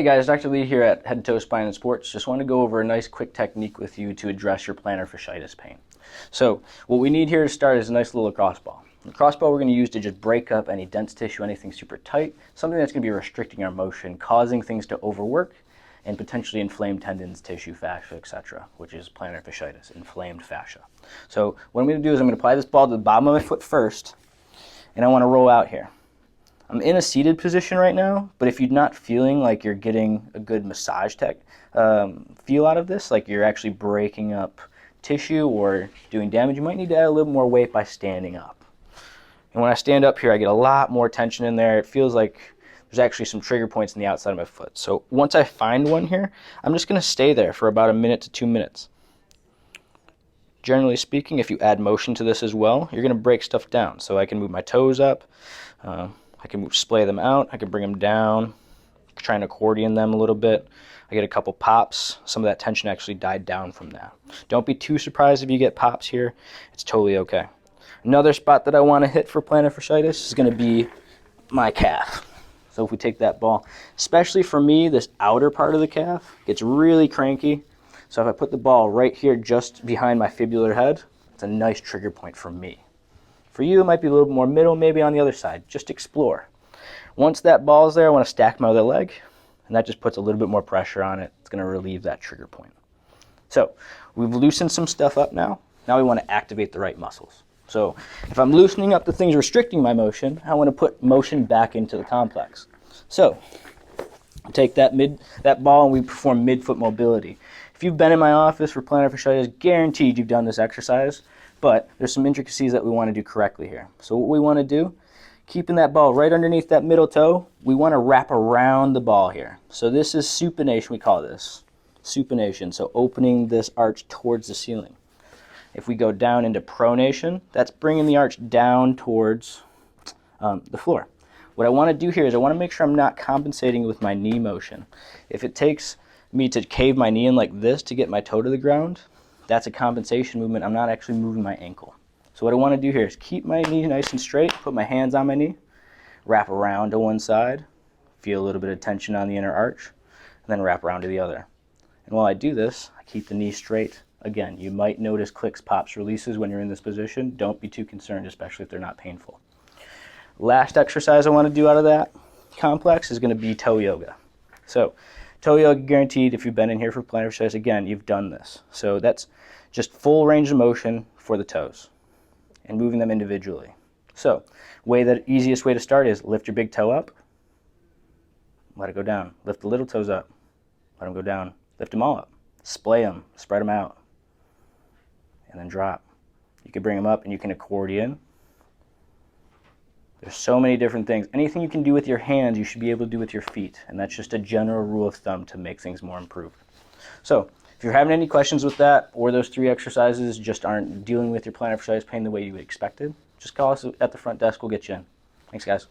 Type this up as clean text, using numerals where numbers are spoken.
Hey guys, Dr. Lee here at Head, Toe, Spine, and Sports. Just want to go over a nice quick technique with you to address your plantar fasciitis pain. So what we need here to start is a nice little lacrosse ball. The lacrosse ball we're going to use to just break up any dense tissue, anything super tight, something that's going to be restricting our motion, causing things to overwork, and potentially inflame tendons, tissue, fascia, etc., which is plantar fasciitis, inflamed fascia. So what I'm going to do is I'm going to apply this ball to the bottom of my foot first, and I want to roll out here. I'm in a seated position right now, but if you're not feeling like you're getting a good massage feel out of this, like you're actually breaking up tissue or doing damage, you might need to add a little more weight by standing up. And when I stand up here, I get a lot more tension in there. It feels like there's actually some trigger points in the outside of my foot. So once I find one here, I'm just going to stay there for about 1 to 2 minutes. Generally speaking, if you add motion to this as well, you're going to break stuff down. So I can move my toes up. I can splay them out, I can bring them down, try and accordion them a little bit. I get a couple pops. Some of that tension actually died down from that. Don't be too surprised if you get pops here. It's totally okay. Another spot that I want to hit for plantar fasciitis is going to be my calf. So if we take that ball, especially for me, this outer part of the calf gets really cranky. So if I put the ball right here just behind my fibular head, it's a nice trigger point for me. For you, it might be a little more middle, maybe on the other side. Just explore. Once that ball is there, I want to stack my other leg, and that just puts a little bit more pressure on it. It's going to relieve that trigger point. So we've loosened some stuff up now. Now we want to activate the right muscles. So if I'm loosening up the things restricting my motion, I want to put motion back into the complex. So take that ball and we perform midfoot mobility. If you've been in my office for plantar fasciitis, guaranteed you've done this exercise. But there's some intricacies that we want to do correctly here. So what we want to do, keeping that ball right underneath that middle toe, we want to wrap around the ball here. So this is supination, we call this. Supination, so opening this arch towards the ceiling. If we go down into pronation, that's bringing the arch down towards the floor. What I want to do here is I want to make sure I'm not compensating with my knee motion. If it takes me to cave my knee in like this to get my toe to the ground, that's a compensation movement. I'm not actually moving my ankle. So what I want to do here is keep my knee nice and straight, put my hands on my knee, wrap around to one side, feel a little bit of tension on the inner arch, and then wrap around to the other. And while I do this, I keep the knee straight. Again, you might notice clicks, pops, releases when you're in this position. Don't be too concerned, especially if they're not painful. Last exercise I want to do out of that complex is going to be toe yoga. So toe yoga guaranteed, if you've been in here for plantar fasciitis, again, you've done this. So that's just full range of motion for the toes and moving them individually. So easiest way to start is lift your big toe up, let it go down. Lift the little toes up, let them go down. Lift them all up, splay them, spread them out, and then drop. You can bring them up and you can accordion. There's so many different things. Anything you can do with your hands, you should be able to do with your feet. And that's just a general rule of thumb to make things more improved. So if you're having any questions with that, or those 3 exercises just aren't dealing with your plantar fasciitis pain the way you expected, just call us at the front desk. We'll get you in. Thanks, guys.